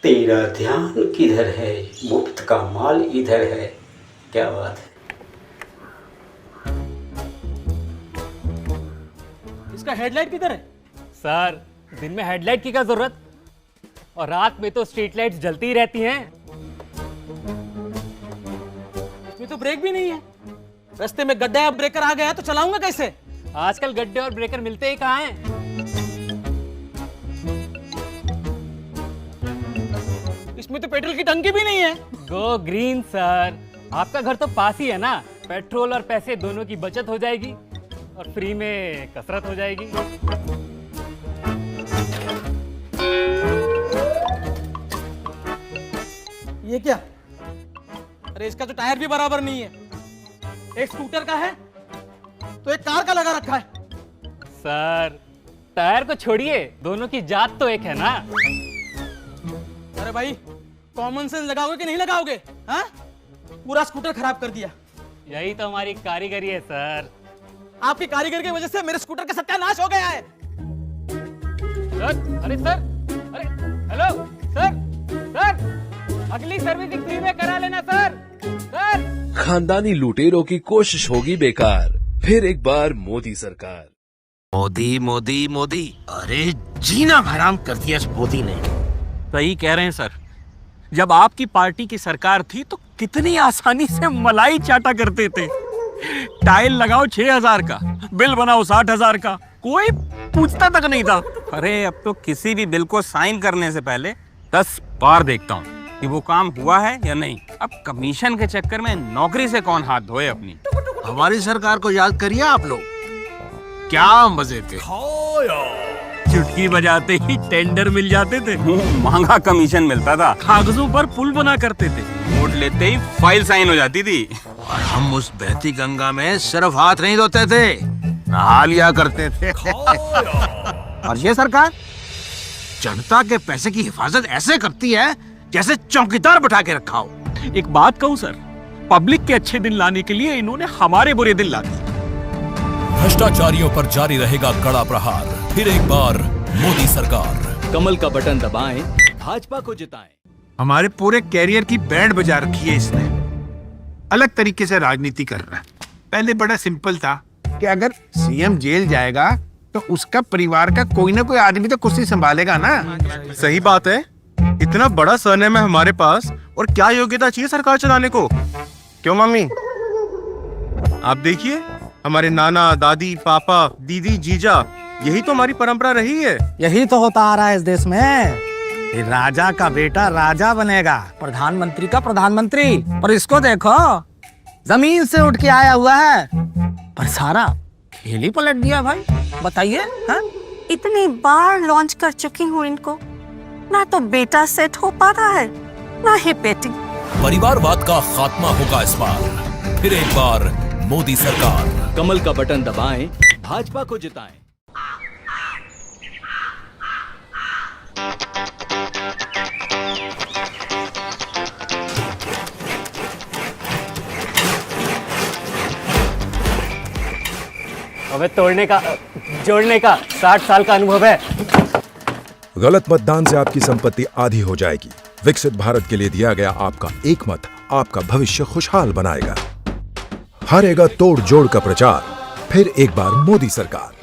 तेरा ध्यान किधर है, मुफ्त का माल इधर है। क्या बात है। इसका हेडलाइट किधर है? सर, दिन में हेडलाइट की क्या जरूरत, और रात में तो स्ट्रीट लाइट्स जलती ही रहती हैं। इसमें तो ब्रेक भी नहीं है। रास्ते में गड्ढा या ब्रेकर आ गया तो चलाऊंगा कैसे? आजकल गड्ढे और ब्रेकर मिलते ही कहाँ हैं? इसमें तो पेट्रोल की टंकी भी नहीं है। गो ग्रीन सर, आपका घर तो पास ही है ना, पेट्रोल और पैसे दोनों की बचत हो जाएगी और फ्री में कसरत हो जाएगी। ये क्या? अरे इसका तो टायर भी बराबर नहीं है। एक स्कूटर का है तो एक कार का लगा रखा है। सर, टायर को छोड़िए, दोनों की जात तो एक है ना। अरे भाई, कॉमन सेंस लगाओगे कि नहीं लगाओगे? हाँ? पूरा स्कूटर खराब कर दिया। यही तो हमारी कारीगरी है सर। आपकी कारीगर की वजह से मेरे स्कूटर का सत्यानाश हो गया है। सर, अरे सर, अरे हेलो सर, सर अगली सर्विसिंग फ्री में करा लेना सर। सर, खानदानी लुटेरों की कोशिश होगी बेकार। फिर एक बार मोदी सरकार। मोदी मोदी मोदी, अरे जीना हराम कर दिया इस मोदी ने। सही कह रहे हैं सर, जब आपकी पार्टी की सरकार थी तो कितनी आसानी से मलाई चाटा करते थे। टाइल लगाओ 6,000 का, बिल बनाओ 60,000 का, कोई पूछता तक नहीं था। अरे अब तो किसी भी बिल को साइन करने से पहले 10 बार देखता हूँ कि वो काम हुआ है या नहीं। अब कमीशन के चक्कर में नौकरी से कौन हाथ धोए अपनी। हमारी सरकार को याद करिए आप लोग, क्या मजे थे। चुटकी बजाते ही टेंडर मिल जाते थे, महंगा कमीशन मिलता था, कागजों पर पुल बना करते थे, वोट लेते ही फाइल साइन हो जाती थी। और हम उस बहती गंगा में सिर्फ हाथ नहीं धोते थे, नहा लिया करते थे। और ये सरकार जनता के पैसे की हिफाजत ऐसे करती है जैसे चौकीदार बैठा के रखा हो। एक बात कहूँ सर, पब्लिक के अच्छे दिन लाने के लिए इन्होंने हमारे बुरे दिन ला दिए। भ्रष्टाचारियों पर जारी रहेगा कड़ा प्रहार। फिर एक बार मोदी सरकार। कमल का बटन दबाएं, भाजपा को जिताएं। हमारे पूरे कैरियर की बैंड बजा रखी है इसने। अलग तरीके से राजनीति कर रहा है। पहले बड़ा सिंपल था कि अगर सीएम जेल जाएगा तो उसका परिवार का कोई ना कोई आदमी तो कुर्सी संभालेगा ना। सही बात है, इतना बड़ा सरनेम है हमारे पास, और क्या योग्यता चाहिए सरकार चलाने को। क्यों मम्मी? आप देखिए, हमारे नाना, दादी, पापा, दीदी, जीजा, यही तो हमारी परंपरा रही है। यही तो होता आ रहा है इस देश में। राजा का बेटा राजा बनेगा, प्रधानमंत्री का प्रधानमंत्री। पर इसको देखो, जमीन से उठ के आया हुआ है, पर सारा खेल ही पलट दिया भाई। बताइए। इतनी बार लॉन्च कर चुकी हूँ इनको, ना तो बेटा सेट हो पा रहा है, ना ही बेटी। परिवारवाद का खात्मा होगा इस बार। फिर एक बार मोदी सरकार। कमल का बटन दबाएं, भाजपा को जिताएं। हमें तोड़ने का, जोड़ने का 60 साल का अनुभव है। गलत मतदान से आपकी संपत्ति आधी हो जाएगी। विकसित भारत के लिए दिया गया आपका एक मत आपका भविष्य खुशहाल बनाएगा। हारेगा तोड़ जोड़ का प्रचार। फिर एक बार मोदी सरकार।